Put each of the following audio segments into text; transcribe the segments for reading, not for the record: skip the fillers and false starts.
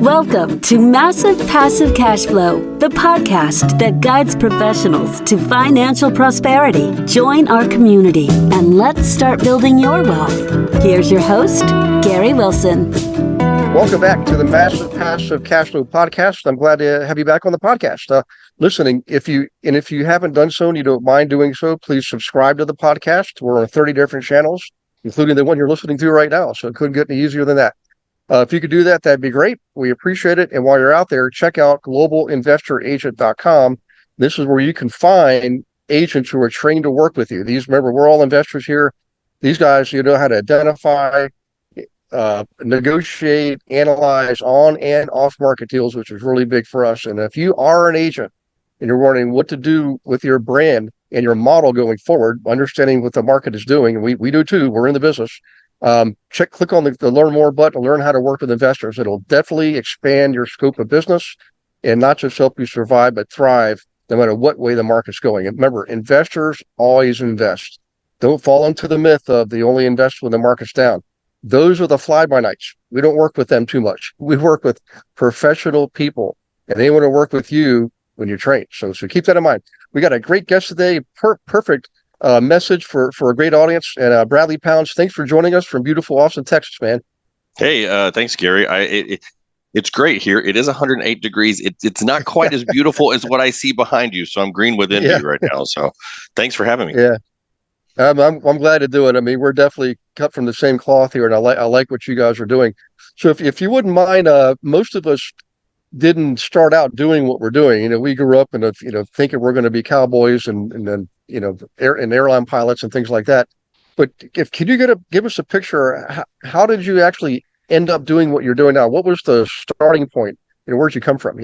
Welcome to Massive Passive Cash Flow, the podcast that guides professionals to financial prosperity. Join our community and let's start building your wealth. Here's your host, Gary Wilson. Welcome back to the Massive Passive Cash Flow podcast. I'm glad to have you back on the podcast. Listening, if you haven't done so and you don't mind doing so, please subscribe to the podcast. We're on 30 different channels, including the one you're listening to right now. So it couldn't get any easier than that. If you could do that, that'd be great. We appreciate it. And while you're out there, check out globalinvestoragent.com. This is where you can find agents who are trained to work with you. Remember, we're all investors here. These guys, you know how to identify, negotiate, analyze on and off market deals, which is really big for us. And if you are an agent and you're wondering what to do with your brand and your model going forward, understanding what the market is doing, and we do too, we're in the business. Click on the learn more button to learn how to work with investors. It'll definitely expand your scope of business and not just help you survive, but thrive no matter what way the market's going. And remember, investors always invest. Don't fall into the myth of they only invest when the market's down. Those are the fly-by-nights. We don't work with them too much. We work with professional people, and they want to work with you when you're trained. So keep that in mind. We got a great guest today. Perfect message for a great audience. And Bradley Pounds, thanks for joining us from beautiful Austin, Texas, man. Hey, thanks, Gary. It's great here. It is 108 degrees. It's not quite as beautiful as what I see behind you. So I'm green with envy right now. So thanks for having me. Yeah. I'm glad to do it. I mean, we're definitely cut from the same cloth here, and I like what you guys are doing. So if you wouldn't mind, most of us didn't start out doing what we're doing. You know, we grew up in thinking we're going to be cowboys and then airline pilots and things like that. But can you give us a picture? How did you actually end up doing what you're doing now? What was the starting point? Where'd you come from?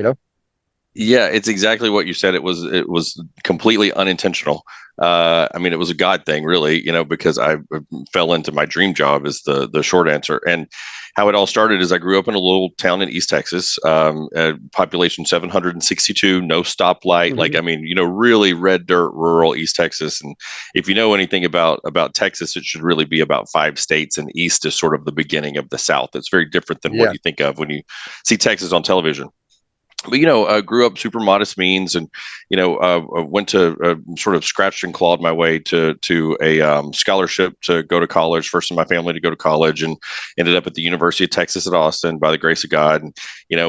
Yeah, it's exactly what you said. It was completely unintentional. I mean, it was a God thing, really, because I fell into my dream job is the short answer. And how it all started is I grew up in a little town in East Texas, population 762, no stoplight. Mm-hmm. Really red dirt, rural East Texas. And if you know anything about Texas, it should really be about 5 states, and East is sort of the beginning of the South. It's very different than what you think of when you see Texas on television. But, grew up super modest means and, went to sort of scratched and clawed my way to a scholarship to go to college, first in my family to go to college, and ended up at the University of Texas at Austin by the grace of God. And, I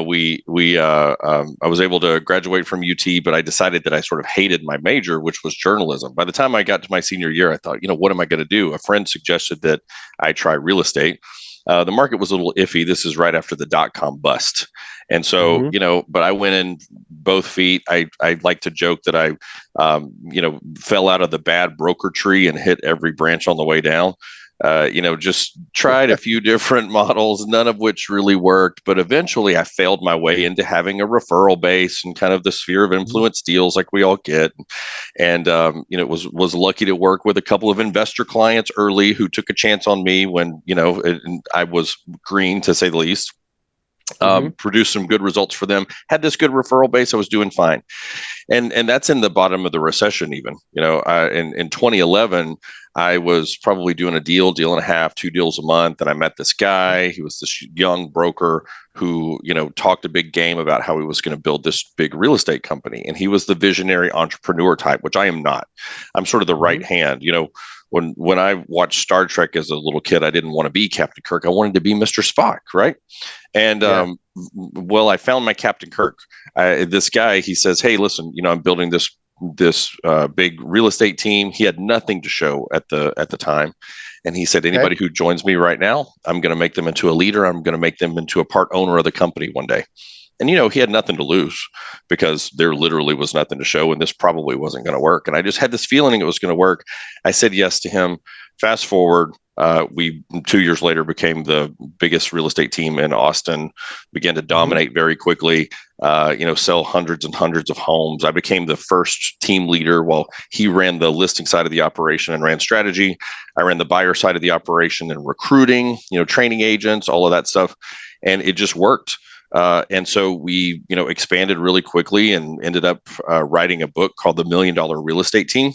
was able to graduate from UT, but I decided that I sort of hated my major, which was journalism. By the time I got to my senior year, I thought, what am I going to do? A friend suggested that I try real estate. The market was a little iffy. This is right after the dot-com bust. And so, but I went in both feet. I like to joke that I, fell out of the bad broker tree and hit every branch on the way down. Just tried a few different models, none of which really worked. But eventually I failed my way into having a referral base and kind of the sphere of influence deals like we all get. And, was lucky to work with a couple of investor clients early who took a chance on me when, I was green, to say the least. Produced some good results for them, had this good referral base. I was doing fine. And that's in the bottom of the recession even. In 2011, I was probably doing a deal and a half, 2 deals a month. And I met this guy. He was this young broker who, talked a big game about how he was going to build this big real estate company. And he was the visionary entrepreneur type, which I am not. I'm sort of the right hand. When I watched Star Trek as a little kid, I didn't want to be Captain Kirk. I wanted to be Mr. Spock, right? And I found my Captain Kirk. This guy, he says, "Hey, listen, I'm building this big real estate team." He had nothing to show at the time, and he said, "Anybody who joins me right now, I'm going to make them into a leader. I'm going to make them into a part owner of the company one day." And, he had nothing to lose because there literally was nothing to show, and this probably wasn't going to work. And I just had this feeling it was going to work. I said yes to him. Fast forward, we 2 years later became the biggest real estate team in Austin, began to dominate very quickly, sell hundreds and hundreds of homes. I became the first team leader while he ran the listing side of the operation and ran strategy. I ran the buyer side of the operation and recruiting, training agents, all of that stuff. And it just worked. And so we, expanded really quickly and ended up writing a book called The $1 Million Real Estate Team,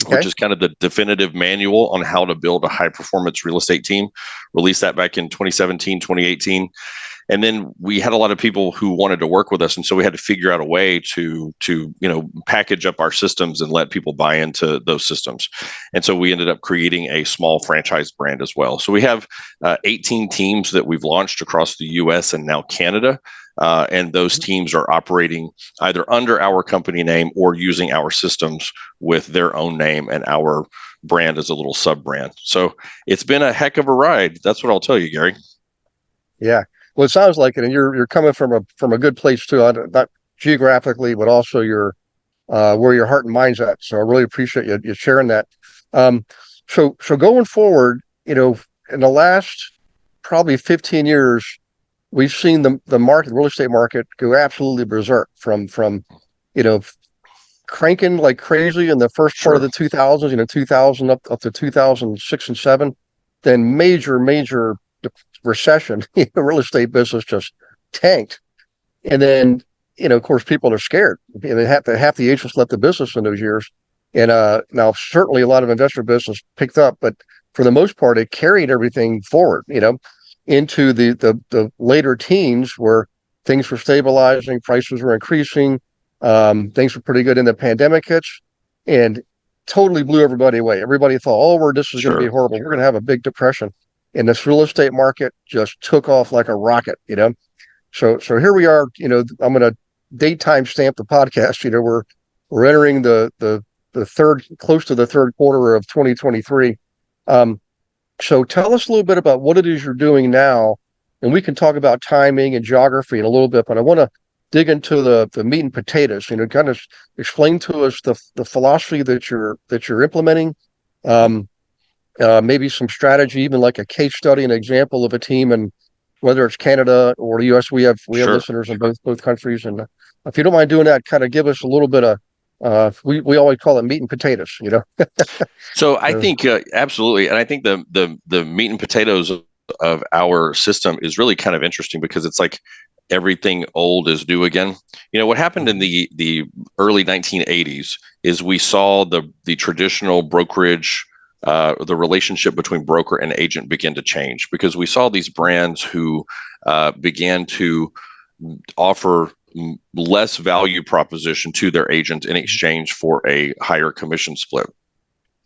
which is kind of the definitive manual on how to build a high performance real estate team. Released that back in 2017, 2018. And then we had a lot of people who wanted to work with us, and so we had to figure out a way to package up our systems and let people buy into those systems. And so we ended up creating a small franchise brand as well. So we have 18 teams that we've launched across the U.S. and now Canada. And those teams are operating either under our company name or using our systems with their own name and our brand as a little sub brand. So it's been a heck of a ride. That's what I'll tell you, Gary. Yeah. Well, it sounds like it, and you're coming from a good place too, not geographically, but also your where your heart and mind's at. So I really appreciate you sharing that. So going forward, in the last probably 15 years, we've seen the market, real estate market, go absolutely berserk from cranking like crazy in the first part of the 2000s, 2000 up to 2006 and 7, then major recession. The real estate business just tanked, and then of course people are scared. Half the agents left the business in those years, and now certainly a lot of investor business picked up, but for the most part it carried everything forward, into the later teens where things were stabilizing, prices were increasing, things were pretty good, in the pandemic hits and totally blew everybody away. Everybody thought, this is going to be horrible. We're going to have a big depression. And this real estate market just took off like a rocket, So here we are, I'm going to date time stamp the podcast. We're entering the third, close to the third quarter of 2023. So tell us a little bit about what it is you're doing now, and we can talk about timing and geography in a little bit, but I want to dig into the meat and potatoes, kind of explain to us the philosophy that you're implementing. Maybe some strategy, even like a case study, an example of a team, and whether it's Canada or the US, we have listeners in both countries. And if you don't mind doing that, kind of give us a little bit of, we always call it meat and potatoes, So I think absolutely, and I think the meat and potatoes of our system is really kind of interesting because it's like everything old is new again. What happened in the early 1980s is we saw the traditional brokerage. The relationship between broker and agent began to change because we saw these brands who began to offer less value proposition to their agent in exchange for a higher commission split.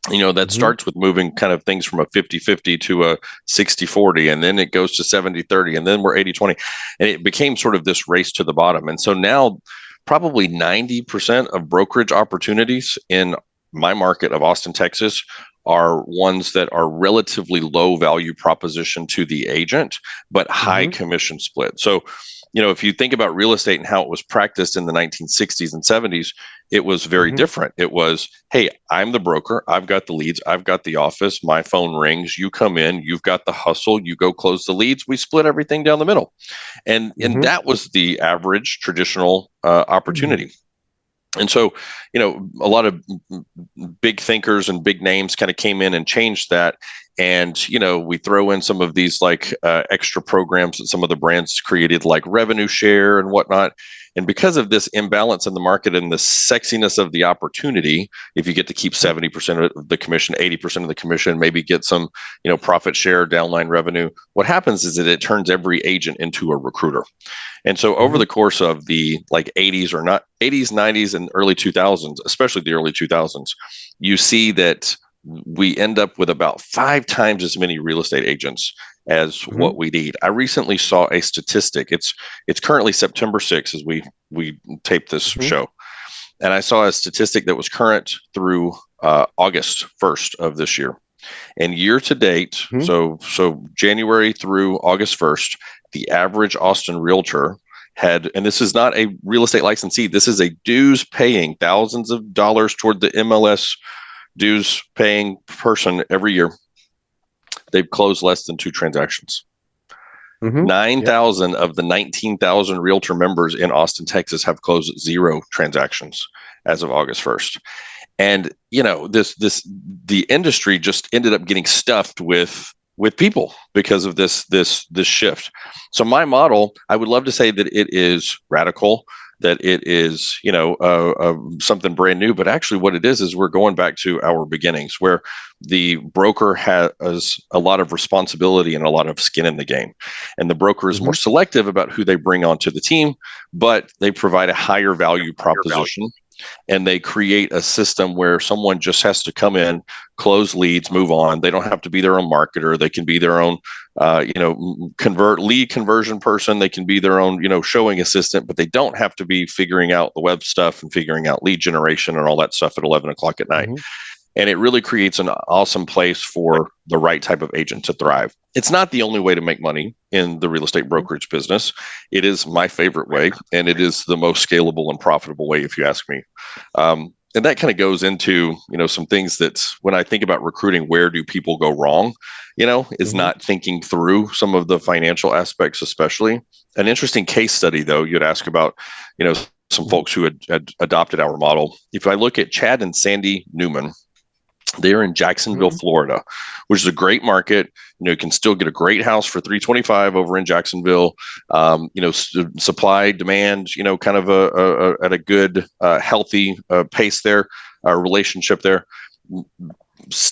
That starts with moving kind of things from a 50-50 to a 60-40, and then it goes to 70-30, and then we're 80-20. And it became sort of this race to the bottom. And so now probably 90% of brokerage opportunities in my market of Austin, Texas, are ones that are relatively low value proposition to the agent, but high commission split. So, if you think about real estate and how it was practiced in the 1960s and 70s, it was very different. It was, hey, I'm the broker. I've got the leads. I've got the office. My phone rings. You come in. You've got the hustle. You go close the leads. We split everything down the middle. And that was the average traditional opportunity. And so, a lot of big thinkers and big names kind of came in and changed that. And, we throw in some of these like extra programs that some of the brands created, like revenue share and whatnot. And because of this imbalance in the market and the sexiness of the opportunity, if you get to keep 70% of the commission, 80% of the commission, maybe get some, profit share, downline revenue, what happens is that it turns every agent into a recruiter. And so over the course of the like 80s, 90s, and early 2000s, especially the early 2000s, you see that we end up with about 5 times as many real estate agents as what we need. I recently saw a statistic. It's currently September 6th as we tape this show. And I saw a statistic that was current through August 1st of this year. And year to date, so January through August 1st, the average Austin realtor had, and this is not a real estate licensee, this is a dues paying thousands of dollars toward the MLS dues paying person every year. They've closed less than 2 transactions. 9,000 of the 19,000 realtor members in Austin, Texas have closed 0 transactions as of August 1st. And, the industry just ended up getting stuffed with people because of this shift. So my model, I would love to say that it is radical. that it is, something brand new. But actually what it is we're going back to our beginnings, where the broker has a lot of responsibility and a lot of skin in the game. And the broker is more selective about who they bring onto the team, but they provide a higher value proposition. And they create a system where someone just has to come in, close leads, move on. They don't have to be their own marketer. They can be their own, lead conversion person. They can be their own, showing assistant, but they don't have to be figuring out the web stuff and figuring out lead generation and all that stuff at 11 o'clock at night. And it really creates an awesome place for the right type of agent to thrive. It's not the only way to make money in the real estate brokerage business. It is my favorite way, and it is the most scalable and profitable way, if you ask me. And that kind of goes into, some things that when I think about recruiting, where do people go wrong, is not thinking through some of the financial aspects, especially. An interesting case study, though, you'd ask about, some folks who had adopted our model. If I look at Chad and Sandy Newman, they're in Jacksonville, Florida, which is a great market. You can still get a great house for $325 over in Jacksonville. Supply, demand, kind of at a good, healthy pace there, relationship there.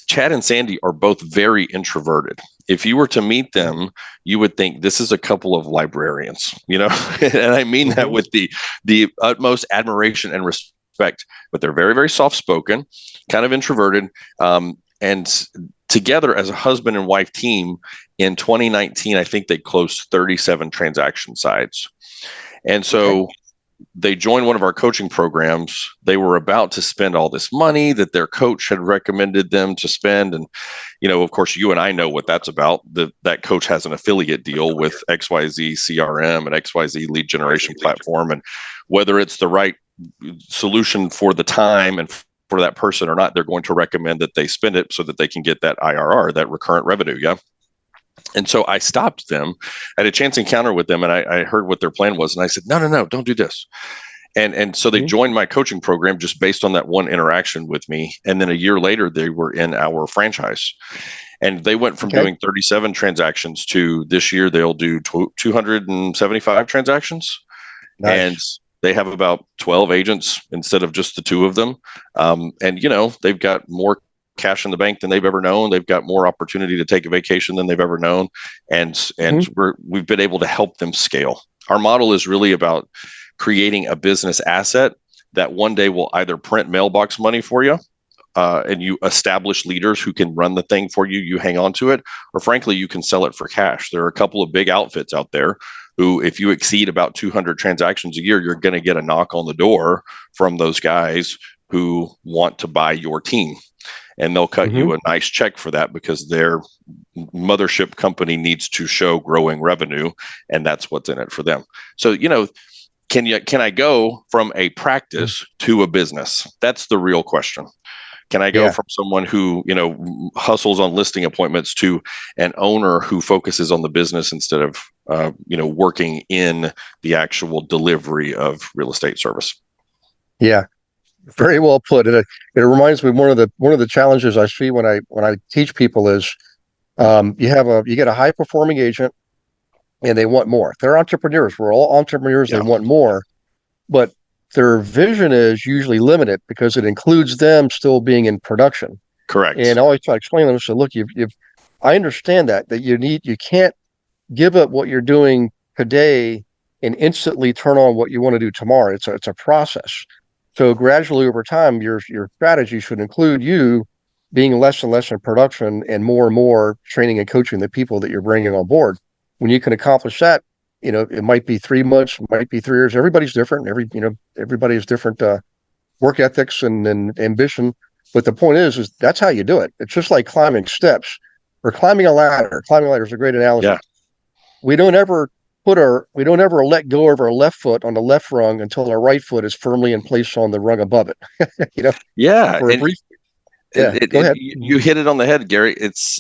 Chad and Sandy are both very introverted. If you were to meet them, you would think this is a couple of librarians, and I mean that with the utmost admiration and respect. But they're very, very soft-spoken, kind of introverted, and together as a husband and wife team in 2019, I think they closed 37 transaction sides. And so they joined one of our coaching programs. They were about to spend all this money that their coach had recommended them to spend. And, of course, you and I know what that's about. That coach has an affiliate deal with XYZ CRM and XYZ lead generation platform. And whether it's the right solution for the time and for that person or not, they're going to recommend that they spend it so that they can get that IRR, that recurrent revenue. Yeah. And so I stopped them at a chance encounter with them, and I heard what their plan was. And I said, no, don't do this. And so they joined my coaching program just based on that one interaction with me. And then a year later, they were in our franchise. And they went from doing 37 transactions to this year, they'll do 275 transactions. Nice. And they have about 12 agents instead of just the two of them. And, they've got more cash in the bank than they've ever known. They've got more opportunity to take a vacation than they've ever known. And we've been able to help them scale. Our model is really about creating a business asset that one day will either print mailbox money for you, and you establish leaders who can run the thing for you, you hang on to it, or frankly, you can sell it for cash. There are a couple of big outfits out there who, if you exceed about 200 transactions a year, you're going to get a knock on the door from those guys who want to buy your team. And they'll cut you a nice check for that because their mothership company needs to show growing revenue, and that's what's in it for them. So, can I go from a practice to a business? That's the real question. Can I go from someone who, hustles on listing appointments to an owner who focuses on the business instead of, working in the actual delivery of real estate service? Yeah, very well put. It reminds me of one of the challenges I see when I teach people is you get a high performing agent and they want more. They're entrepreneurs. We're all entrepreneurs. They want more, but their vision is usually limited because it includes them still being in production. Correct. And I always try to explain to them, so look, I understand that you can't give up what you're doing today and instantly turn on what you want to do tomorrow. It's a process. So gradually over time, your strategy should include you being less and less in production and more training and coaching the people that you're bringing on board. When you can accomplish that, it might be 3 months, it might be 3 years. Everybody's different. Everybody has different work ethics and ambition. But the point is that's how you do it. It's just like climbing steps or climbing a ladder. Climbing a ladder is a great analogy. Yeah. We don't ever let go of our left foot on the left rung until our right foot is firmly in place on the rung above it. Yeah. Go ahead. You hit it on the head, Gary.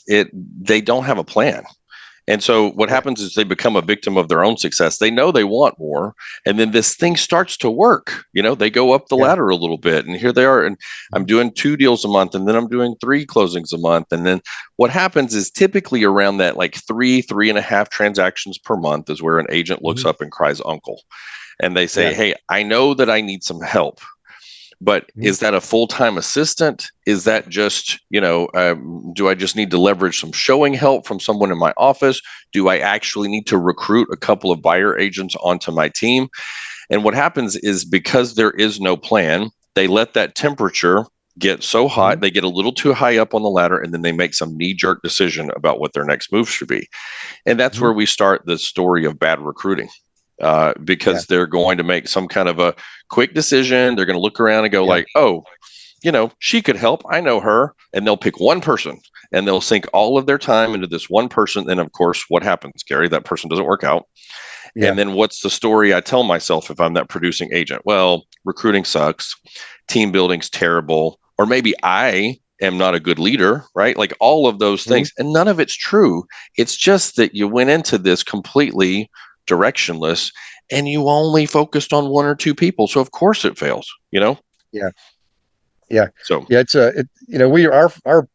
They don't have a plan. And so what happens is they become a victim of their own success. They know they want more. And then this thing starts to work. They go up the ladder a little bit. And here they are. And I'm doing 2 deals a month. And then I'm doing 3 closings a month. And then what happens is typically around that like 3.5 transactions per month is where an agent looks up and cries uncle. and they say, hey, I know that I need some help, but is that a full-time assistant? Is that just, do I just need to leverage some showing help from someone in my office? Do I actually need to recruit a couple of buyer agents onto my team? And what happens is, because there is no plan, they let that temperature get so hot, they get a little too high up on the ladder, and then they make some knee-jerk decision about what their next move should be. And that's where we start the story of bad recruiting. Because they're going to make some kind of a quick decision. They're going to look around and go like, oh, she could help. I know her. And they'll pick one person and they'll sink all of their time into this one person. And of course, what happens, Gary? That person doesn't work out. And then what's the story I tell myself if I'm that producing agent? Well, recruiting sucks. Team building's terrible. Or maybe I am not a good leader, right? Like all of those things. And none of it's true. It's just that you went into this completely directionless and you only focused on one or two people, so of course it fails. So it's our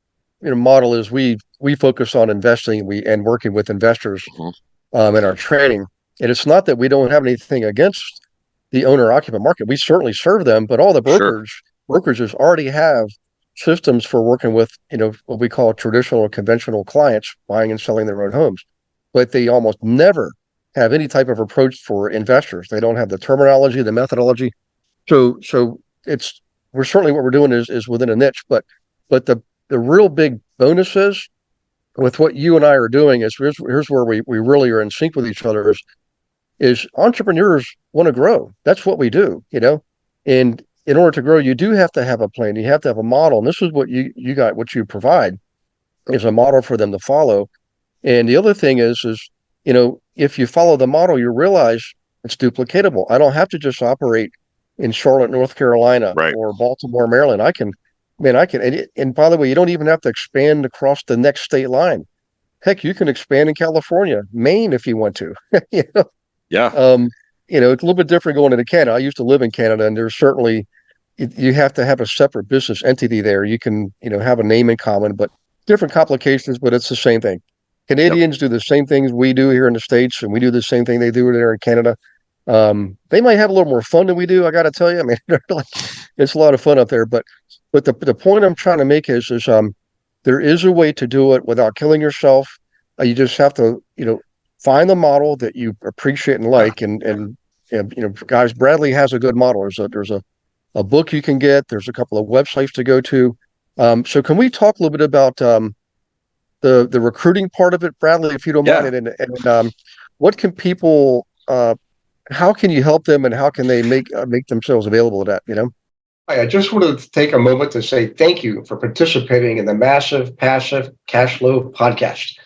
model is we focus on investing and working with investors in our training. And it's not that we don't have anything against the owner occupant market. We certainly serve them, but all the brokerages already have systems for working with what we call traditional or conventional clients buying and selling their own homes, but they almost never have any type of approach for investors. They don't have the terminology, the methodology. So we're certainly, what we're doing is within a niche, but the real big bonuses with what you and I are doing is here's where we really are in sync with each other is entrepreneurs want to grow. That's what we do, and in order to grow, you do have to have a plan. You have to have a model. And this is what what you provide is a model for them to follow. And the other thing is if you follow the model, you realize it's duplicatable. I don't have to just operate in Charlotte, North Carolina, or Baltimore, Maryland. I can, and by the way, you don't even have to expand across the next state line. Heck, you can expand in California, Maine, if you want to. It's a little bit different going into Canada. I used to live in Canada, and there's certainly, you have to have a separate business entity there. You can, have a name in common, but different complications, but it's the same thing. Canadians do the same things we do here in the States, and we do the same thing they do there in Canada. They might have a little more fun than we do, I got to tell you. I mean, it's a lot of fun up there. But the point I'm trying to make is there is a way to do it without killing yourself. You just have to, find the model that you appreciate and like. And guys, Bradley has a good model. There's a book you can get. There's a couple of websites to go to. So can we talk a little bit about the recruiting part of it, Bradley, if you don't mind, and what can people, how can you help them, and how can they make themselves available to that? I just wanted to take a moment to say thank you for participating in the Massive Passive Cash Flow podcast.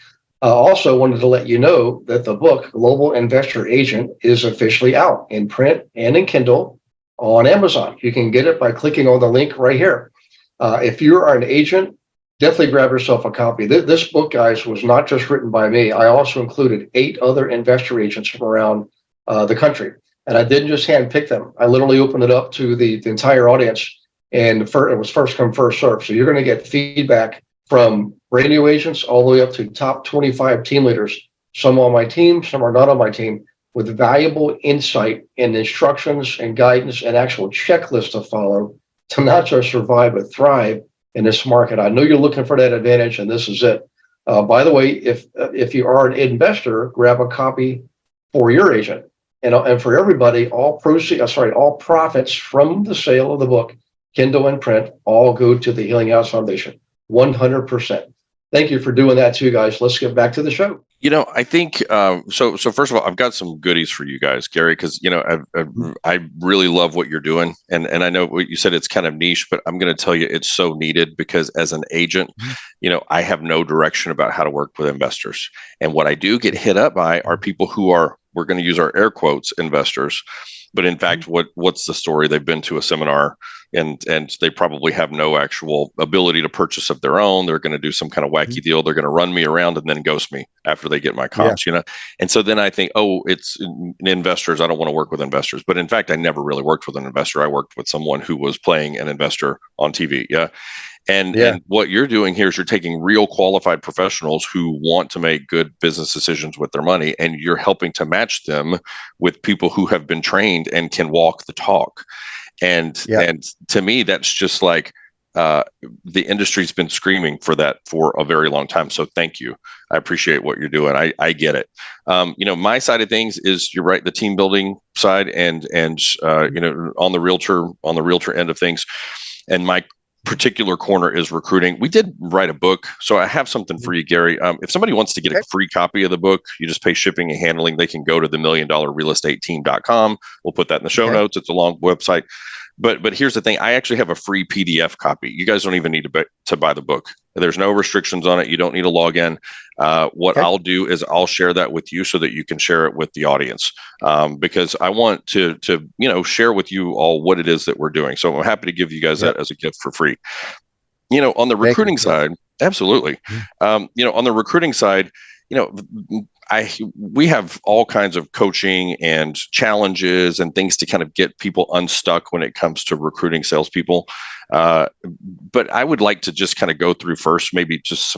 Also wanted to let you know that the book Global Investor Agent is officially out in print and in Kindle on Amazon. You can get it by clicking on the link right here. If you are an agent, definitely grab yourself a copy. This book, guys, was not just written by me. I also included 8 other investor agents from around the country. And I didn't just handpick them. I literally opened it up to the entire audience, and it was first come, first serve. So you're going to get feedback from brand new agents all the way up to top 25 team leaders. Some on my team, some are not on my team, with valuable insight and instructions and guidance and actual checklists to follow to not just survive, but thrive in this market. I know you're looking for that advantage, and this is it. By the way, if you are an investor, grab a copy for your agent. And for everybody, all profits from the sale of the book, Kindle and print, all go to the Healing House Foundation, 100%. Thank you for doing that too, guys. Let's get back to the show. I think so. First of all, I've got some goodies for you guys, Gary, because I really love what you're doing, and I know what you said, it's kind of niche, but I'm going to tell you it's so needed, because as an agent, I have no direction about how to work with investors, and what I do get hit up by are people who are, we're going to use our air quotes, investors, but in fact, what's the story? They've been to a seminar and they probably have no actual ability to purchase of their own. They're going to do some kind of wacky deal. They're going to run me around and then ghost me after they get my comps, And so then I think, it's investors. I don't want to work with investors. But in fact, I never really worked with an investor. I worked with someone who was playing an investor on TV. Yeah. And what you're doing here is you're taking real qualified professionals who want to make good business decisions with their money, and you're helping to match them with people who have been trained and can walk the talk. And to me, that's just like the industry's been screaming for that for a very long time. So thank you. I appreciate what you're doing. I get it. My side of things is, you're right, the team building side and on the realtor end of things. And my particular corner is recruiting. We did write a book, so I have something for you, Gary. If somebody wants to get a free copy of the book, you just pay shipping and handling. They can go to themilliondollarrealestateteam.com. We'll put that in the show notes. It's a long website. But here's the thing. I actually have a free PDF copy. You guys don't even need to buy the book. There's no restrictions on it. You don't need to log in. I'll do is I'll share that with you so that you can share it with the audience, because I want to share with you all what it is that we're doing. So I'm happy to give you guys that as a gift for free. On the recruiting side, absolutely. On the recruiting side, we have all kinds of coaching and challenges and things to kind of get people unstuck when it comes to recruiting salespeople. But I would like to just kind of go through first, maybe just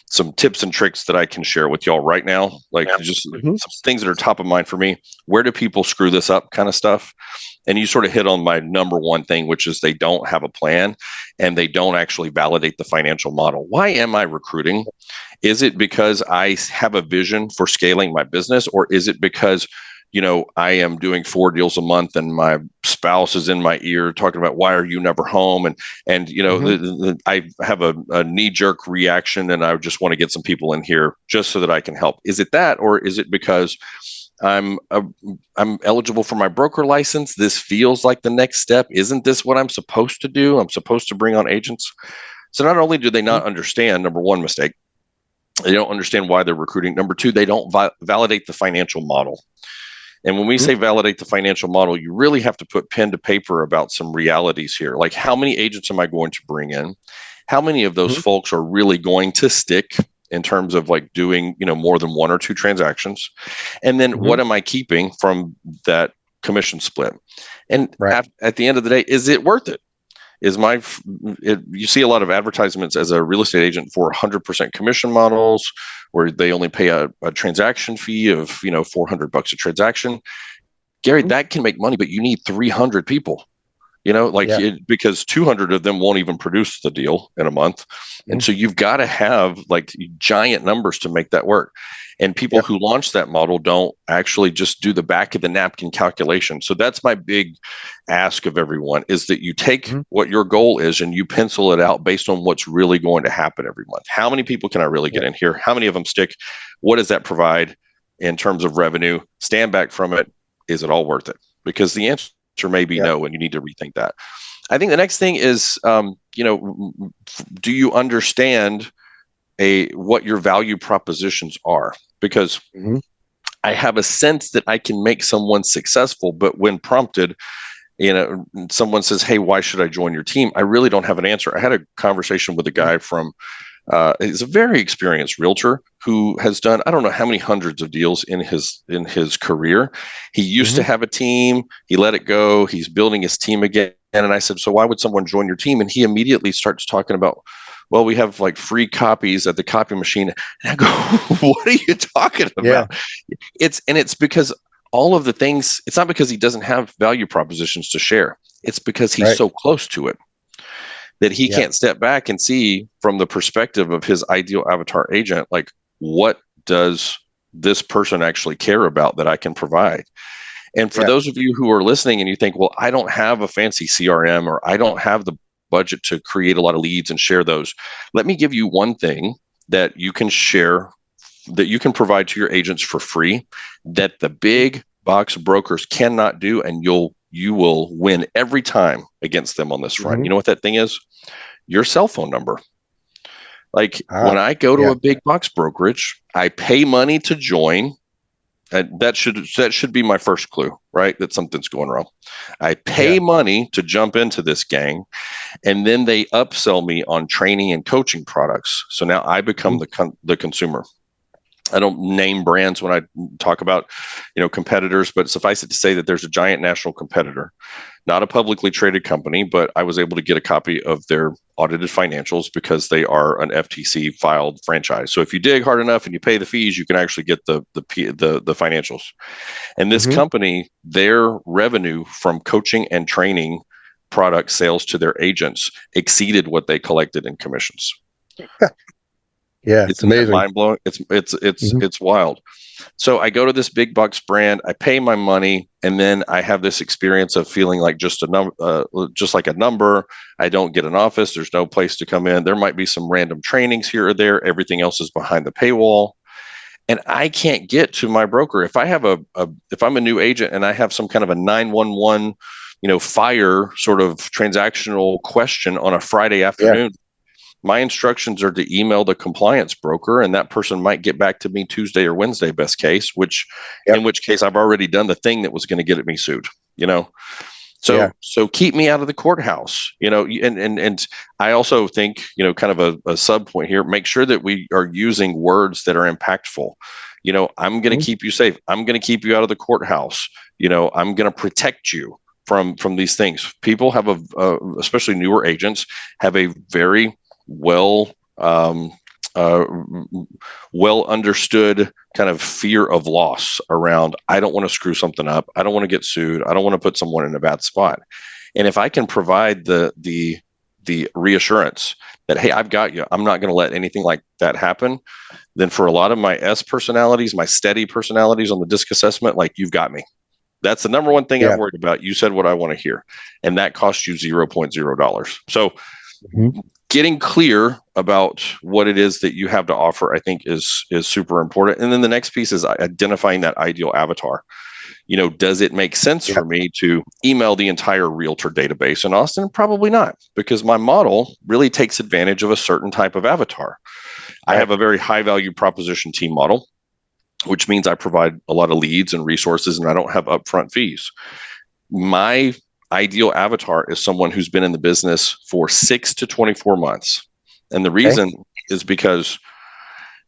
some tips and tricks that I can share with y'all right now, like just some things that are top of mind for me. Where do people screw this up kind of stuff? And you sort of hit on my number one thing, which is they don't have a plan and they don't actually validate the financial model. Why am I recruiting? Is it because I have a vision for scaling my business, or is it because I am doing 4 deals a month and my spouse is in my ear talking about, why are you never home? And I have a knee-jerk reaction and I just want to get some people in here just so that I can help. Is it that, or is it because I'm eligible for my broker license? This feels like the next step. Isn't this what I'm supposed to do? I'm supposed to bring on agents. So not only do they not understand, number one mistake, they don't understand why they're recruiting. Number two, they don't validate the financial model. And when we say validate the financial model, you really have to put pen to paper about some realities here. Like, how many agents am I going to bring in? How many of those folks are really going to stick in terms of like doing, more than 1 or 2 transactions? And then what am I keeping from that commission split? And at the end of the day, is it worth it? You see a lot of advertisements as a real estate agent for 100% commission models where they only pay a transaction fee of, $400 a transaction. Gary, that can make money, but you need 300 people, because 200 of them won't even produce the deal in a month. And so you've got to have like giant numbers to make that work. And people who launch that model don't actually just do the back of the napkin calculation. So that's my big ask of everyone, is that you take what your goal is and you pencil it out based on what's really going to happen every month. How many people can I really get in here? How many of them stick? What does that provide in terms of revenue? Stand back from it. Is it all worth it? Because the answer may be no, and you need to rethink that. I think the next thing is, do you understand what your value propositions are? Because I have a sense that I can make someone successful, but when prompted, someone says, hey, why should I join your team? I really don't have an answer. I had a conversation with a guy from, he's a very experienced realtor who has done, I don't know how many hundreds of deals in his career. He used to have a team. He let it go. He's building his team again. And I said, so why would someone join your team? And he immediately starts talking about, well, we have like free copies at the copy machine. And I go, what are you talking about? It's because all of the things, it's not because he doesn't have value propositions to share. It's because he's so close to it that he can't step back and see from the perspective of his ideal avatar agent, like, what does this person actually care about that I can provide? And for those of you who are listening and you think, well, I don't have a fancy CRM, or I don't have the budget to create a lot of leads and share those. Let me give you one thing that you can share, that you can provide to your agents for free, that the big box brokers cannot do, and you will win every time against them on this front. You know what that thing is? Your cell phone number. Like when I go to a big box brokerage, I pay money to join. That should be my first clue, right? That something's going wrong. I pay money to jump into this gang, and then they upsell me on training and coaching products. So now I become the consumer. I don't name brands when I talk about, competitors, but suffice it to say that there's a giant national competitor, not a publicly traded company, but I was able to get a copy of their audited financials because they are an FTC filed franchise. So if you dig hard enough and you pay the fees, you can actually get the financials. And this company, their revenue from coaching and training product sales to their agents exceeded what they collected in commissions. Yeah, it's amazing. Mind blowing. It's wild. So I go to this big bucks brand, I pay my money, and then I have this experience of feeling like just like a number. I don't get an office. There's no place to come in. There might be some random trainings here or there. Everything else is behind the paywall, and I can't get to my broker. If I have if I'm a new agent and I have some kind of a 911, fire sort of transactional question on a Friday afternoon. Yeah. My instructions are to email the compliance broker, and that person might get back to me Tuesday or Wednesday, best case, in which case I've already done the thing that was going to get me sued, So keep me out of the courthouse, and I also think, kind of a sub point here, make sure that we are using words that are impactful. I'm going to keep you safe. I'm going to keep you out of the courthouse. I'm going to protect you from these things. People have especially newer agents have a very well understood kind of fear of loss around, I don't want to screw something up. I don't want to get sued. I don't want to put someone in a bad spot. And if I can provide the reassurance that, hey, I've got you, I'm not going to let anything like that happen, then for a lot of my S personalities, my steady personalities on the DISC assessment, like, you've got me. That's the number one thing I'm worried about. You said what I want to hear, and that costs you $0.0. So getting clear about what it is that you have to offer, I think is super important. And then the next piece is identifying that ideal avatar. Does it make sense for me to email the entire realtor database in Austin? Probably not, because my model really takes advantage of a certain type of avatar. I have a very high value proposition team model, which means I provide a lot of leads and resources, and I don't have upfront fees. My ideal avatar is someone who's been in the business for 6 to 24 months. And the reason is because,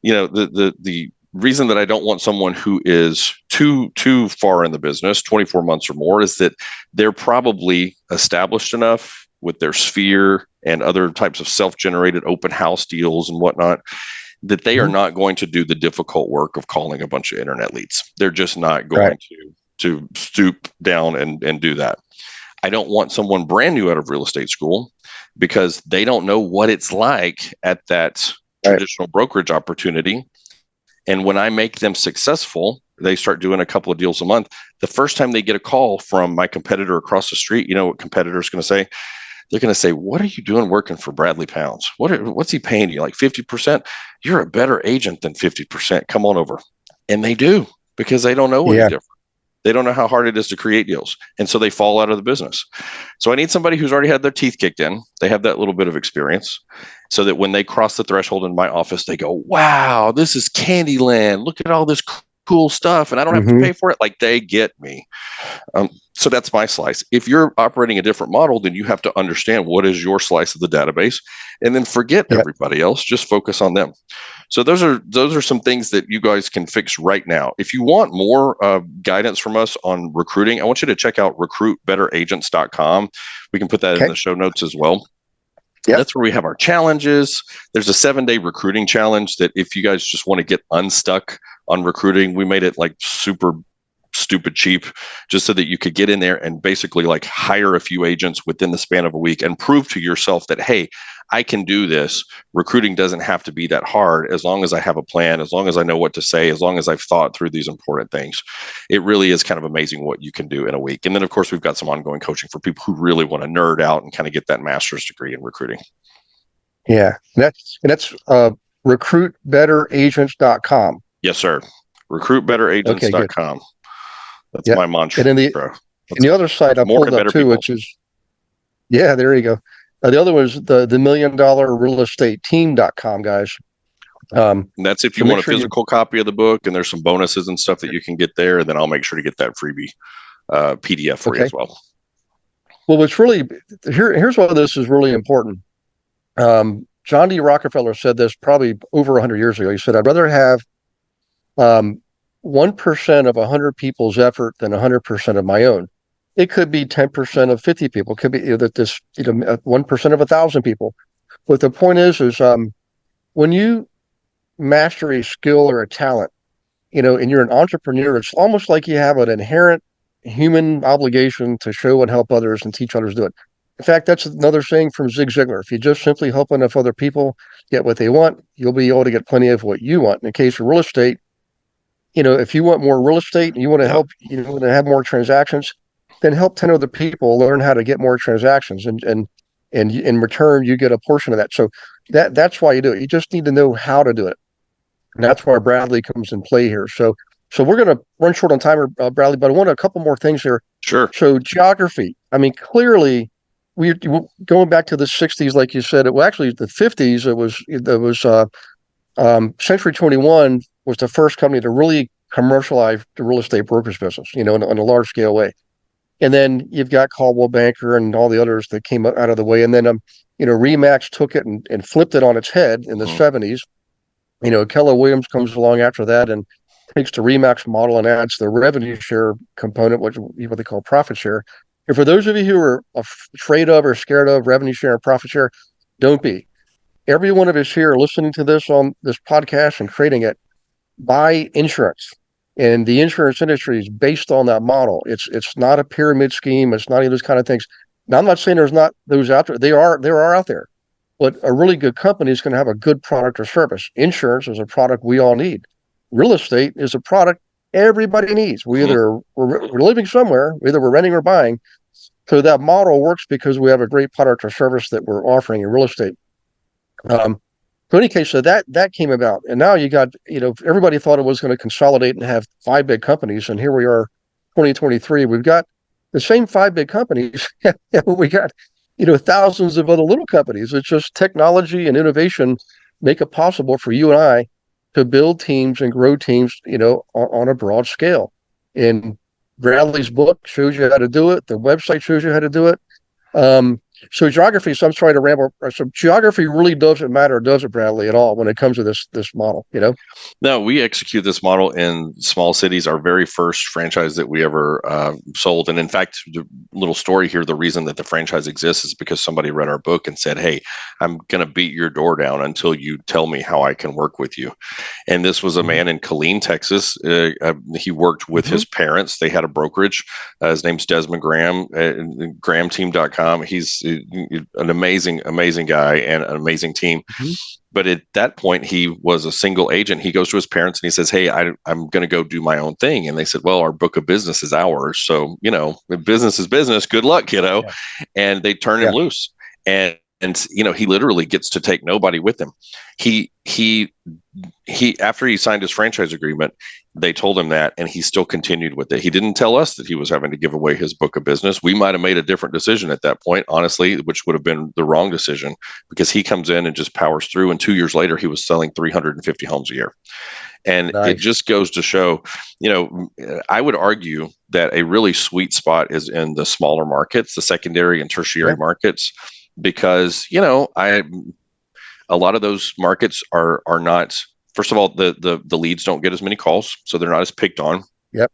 the reason that I don't want someone who is too far in the business, 24 months or more, is that they're probably established enough with their sphere and other types of self-generated open house deals and whatnot, that they are not going to do the difficult work of calling a bunch of internet leads. They're just not going to stoop down and do that. I don't want someone brand new out of real estate school, because they don't know what it's like at that traditional brokerage opportunity. And when I make them successful, they start doing a couple of deals a month. The first time they get a call from my competitor across the street, you know what competitor is going to say? They're going to say, what are you doing working for Bradley Pounds? What's he paying you? Like 50%? You're a better agent than 50%. Come on over. And they do, because they don't know any different. They don't know how hard it is to create deals. And so they fall out of the business. So I need somebody who's already had their teeth kicked in. They have that little bit of experience, so that when they cross the threshold in my office, they go, wow, this is Candyland. Look at all this cool stuff. And I don't have to pay for it. Like, they get me. So that's my slice. If you're operating a different model, then you have to understand what is your slice of the database, and then forget everybody else. Just focus on them. So those are some things that you guys can fix right now. If you want more guidance from us on recruiting, I want you to check out recruitbetteragents.com. We can put that in the show notes as well. Yep. That's where we have our challenges. There's a 7-day recruiting challenge that if you guys just want to get unstuck on recruiting, we made it like super stupid cheap, just so that you could get in there and basically like hire a few agents within the span of a week and prove to yourself that, hey, I can do this. Recruiting doesn't have to be that hard, as long as I have a plan, as long as I know what to say, as long as I've thought through these important things. It really is kind of amazing what you can do in a week. And then, of course, we've got some ongoing coaching for people who really want to nerd out and kind of get that master's degree in recruiting. Yeah. That's recruitbetteragents.com. Yes, sir. Recruitbetteragents.com. That's my mantra. And then the other site I pulled up too, which is, there you go. The other was the $1 million real estate team.com, guys. That's if you want a physical copy of the book, and there's some bonuses and stuff that you can get there. And then I'll make sure to get that freebie PDF for you as well. Well, what's really here's why this is really important. John D. Rockefeller said this probably over 100 years ago. He said, I'd rather have um, 1% of 100 people's effort than 100% of my own. It could be 10% of 50 people. It could be that this 1% of 1,000 people. But the point is when you master a skill or a talent, and you're an entrepreneur, it's almost like you have an inherent human obligation to show and help others and teach others to do it. In fact, that's another saying from Zig Ziglar. If you just simply help enough other people get what they want, you'll be able to get plenty of what you want. In the case of real estate, if you want more real estate and you want to help, want to have more transactions, then help 10 other people learn how to get more transactions. And in return, you get a portion of that. So that's why you do it. You just need to know how to do it. And that's where Bradley comes in play here. So we're going to run short on time, Bradley, but I want a couple more things here. Sure. So geography. I mean, clearly, we going back to the 60s, like you said. Well, actually, the 50s. It was Century 21 was the first company to really commercialize the real estate brokerage business, in a large scale way. And then you've got Caldwell Banker and all the others that came out of the way. And then Remax took it and flipped it on its head in the 70s. Keller Williams comes along after that and takes the Remax model and adds the revenue share component, which is what they call profit share. And for those of you who are afraid of or scared of revenue share and profit share, don't be. Every one of us here listening to this on this podcast and creating it, buy insurance. And the insurance industry is based on that model. It's not a pyramid scheme. It's not any of those kind of things. Now, I'm not saying there's not those out there. There are out there. But a really good company is going to have a good product or service. Insurance is a product we all need. Real estate is a product everybody needs. We're living somewhere, either we're renting or buying. So that model works because we have a great product or service that we're offering in real estate. So in any case, so that came about, and now you got everybody thought it was going to consolidate and have 5 big companies, and here we are, 2023. We've got the same 5 big companies. We got thousands of other little companies. It's just technology and innovation make it possible for you and I to build teams and grow teams, on a broad scale. And Bradley's book shows you how to do it. The website shows you how to do it. So geography, so I'm trying to ramble. So geography really doesn't matter, does it, Bradley, at all when it comes to this model, No, we execute this model in small cities. Our very first franchise that we ever sold. And in fact, the little story here, the reason that the franchise exists is because somebody read our book and said, hey, I'm going to beat your door down until you tell me how I can work with you. And this was a man in Killeen, Texas. He worked with his parents. They had a brokerage. His name's Desmond Graham, GrahamTeam.com. He's an amazing guy and an amazing team. But at that point, he was a single agent. He goes to his parents and he says, hey, I'm going to go do my own thing. And they said, well, our book of business is ours. So, business is business. Good luck, kiddo. Yeah. And they turn him loose. And he literally gets to take nobody with him. He after he signed his franchise agreement, they told him that, and he still continued with it. He didn't tell us that he was having to give away his book of business. We might have made a different decision at that point, honestly, which would have been the wrong decision, because he comes in and just powers through. And 2 years later, he was selling 350 homes a year. And nice. It just goes to show, I would argue that a really sweet spot is in the smaller markets, the secondary and tertiary markets, because, a lot of those markets are not, first of all, the leads don't get as many calls, so they're not as picked on. Yep.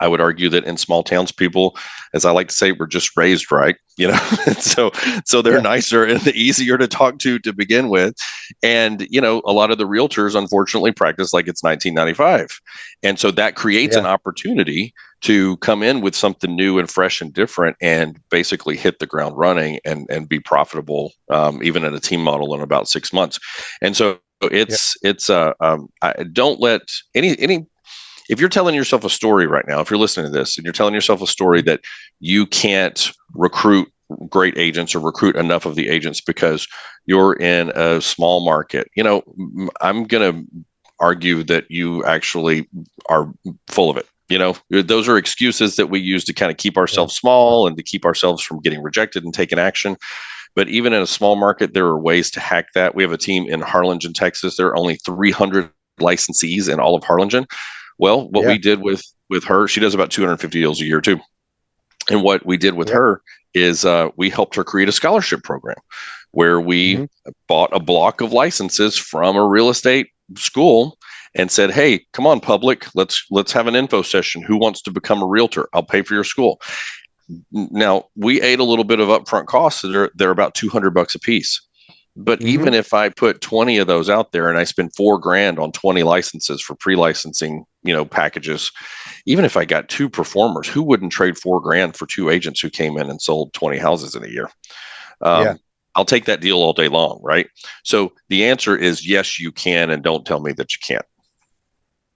I would argue that in small towns, people, as I like to say, were just raised right, so they're nicer and easier to talk to begin with. And, a lot of the realtors, unfortunately, practice like it's 1995. And so that creates an opportunity to come in with something new and fresh and different and basically hit the ground running and be profitable, even in a team model in about 6 months. And so don't let any, if you're telling yourself a story right now, if you're listening to this and you're telling yourself a story that you can't recruit great agents or recruit enough of the agents because you're in a small market, I'm going to argue that you actually are full of it. Those are excuses that we use to kind of keep ourselves small and to keep ourselves from getting rejected and taking action. But even in a small market, there are ways to hack that. We have a team in Harlingen, Texas. There are only 300 licensees in all of Harlingen. Well, what we did with her, she does about 250 deals a year too. And what we did with her is we helped her create a scholarship program where we bought a block of licenses from a real estate school and said, "Hey, come on, public, let's have an info session. Who wants to become a realtor? I'll pay for your school." Now, we ate a little bit of upfront costs. So they're about $200 a piece. But even if I put 20 of those out there and I spend $4,000 on 20 licenses for pre-licensing, packages, even if I got 2 performers, who wouldn't trade $4,000 for 2 agents who came in and sold 20 houses in a year? I'll take that deal all day long, right? So the answer is yes, you can, and don't tell me that you can't.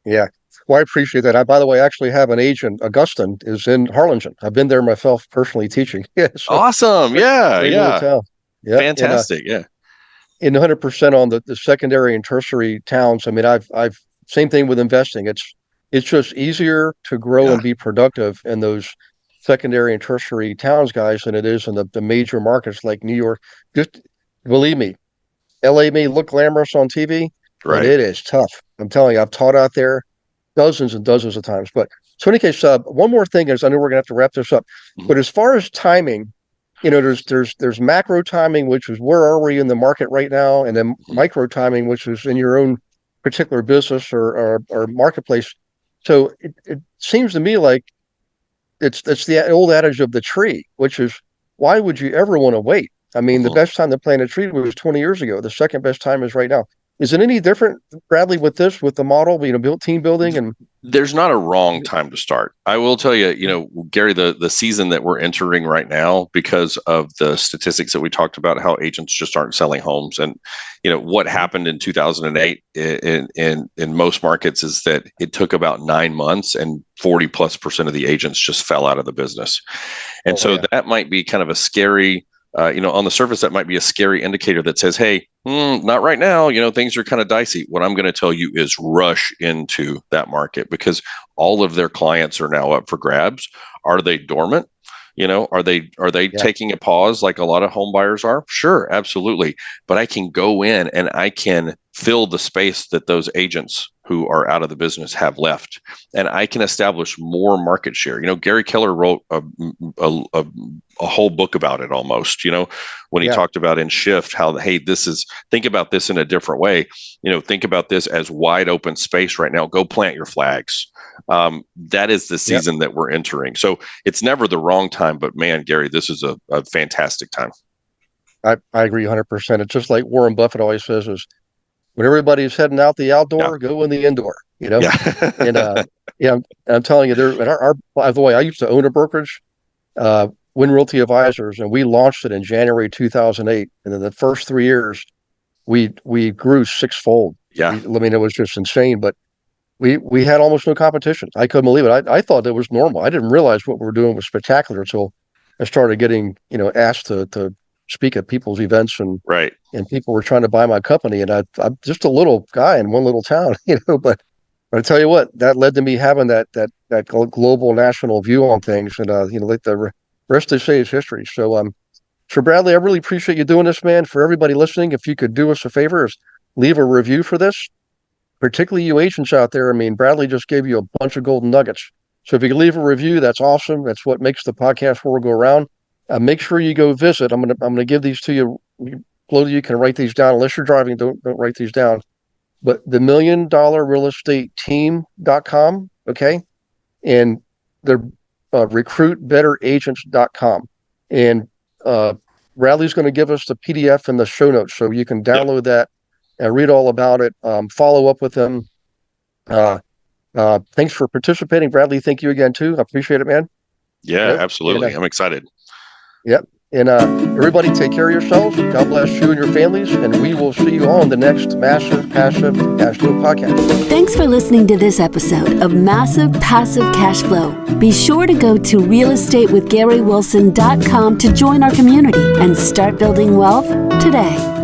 Yeah. Well, I appreciate that. By the way, I actually have an agent, Augustine, is in Harlingen. I've been there myself personally teaching. Yeah, so awesome. Yeah. great little town. Yeah. Fantastic. In 100% on the secondary and tertiary towns. I mean, I've same thing with investing. It's just easier to grow and be productive in those secondary and tertiary towns, guys, than it is in the major markets like New York. Just believe me, LA may look glamorous on TV, but it is tough. I'm telling you, I've taught out there dozens and dozens of times. But so in any case, one more thing is, I know we're gonna have to wrap this up, but as far as timing, there's macro timing, which is where are we in the market right now, and then micro timing, which is in your own particular business or marketplace. So it seems to me like it's the old adage of the tree, which is, why would you ever want to wait? I mean, the best time to plant a tree was 20 years ago. The second best time is right now. Is it any different, Bradley, with the model, built team building? And there's not a wrong time to start. I will tell you, Gary, the season that we're entering right now, because of the statistics that we talked about, how agents just aren't selling homes, and what happened in 2008 in most markets is that it took about 9 months, and 40+% of the agents just fell out of the business, and that might be kind of a scary. On the surface, that might be a scary indicator that says, hey, not right now, things are kind of dicey. What I'm going to tell you is rush into that market, because all of their clients are now up for grabs. Are they dormant? Are they taking a pause like a lot of home buyers are? Sure, absolutely. But I can go in and I can fill the space that those agents who are out of the business have left, and I can establish more market share. Gary Keller wrote a whole book about it almost, when he talked about in Shift, how, hey, think about this in a different way. Think about this as wide open space right now. Go plant your flags. That is the season that we're entering. So it's never the wrong time, but man, Gary, this is a fantastic time. I agree 100%. It's just like Warren Buffett always says, is when everybody's heading out the outdoor, go in the indoor, and I'm telling you, by the way, I used to own a brokerage, Win Realty Advisors, and we launched it in January 2008. And then the first 3 years, we grew 6-fold. It was just insane, but we had almost no competition. I couldn't believe it. I thought it was normal. I didn't realize what we were doing was spectacular until I started getting, asked to speak at people's events, and people were trying to buy my company, and I'm just a little guy in one little town, but I tell you what, that led to me having that global national view on things, and like the rest they say is history. So Bradley, I really appreciate you doing this, man. For everybody listening, if you could do us a favor, is leave a review for this, particularly you agents out there. I mean, Bradley just gave you a bunch of golden nuggets. So if you can leave a review, that's awesome. That's what makes the podcast world go around. Make sure you go visit. I'm gonna give these to you. You can write these down. Unless you're driving, don't write these down. But the $1,000,000realestateteam.com, okay? And they're recruitbetteragents.com. And Bradley's going to give us the PDF in the show notes, so you can download that and read all about it. Follow up with them. Thanks for participating, Bradley. Thank you again too. I appreciate it, man. Yeah, absolutely. I'm excited. Yep. And everybody, take care of yourselves. God bless you and your families. And we will see you on the next Massive Passive Cash Flow podcast. Thanks for listening to this episode of Massive Passive Cash Flow. Be sure to go to realestatewithgarywilson.com to join our community and start building wealth today.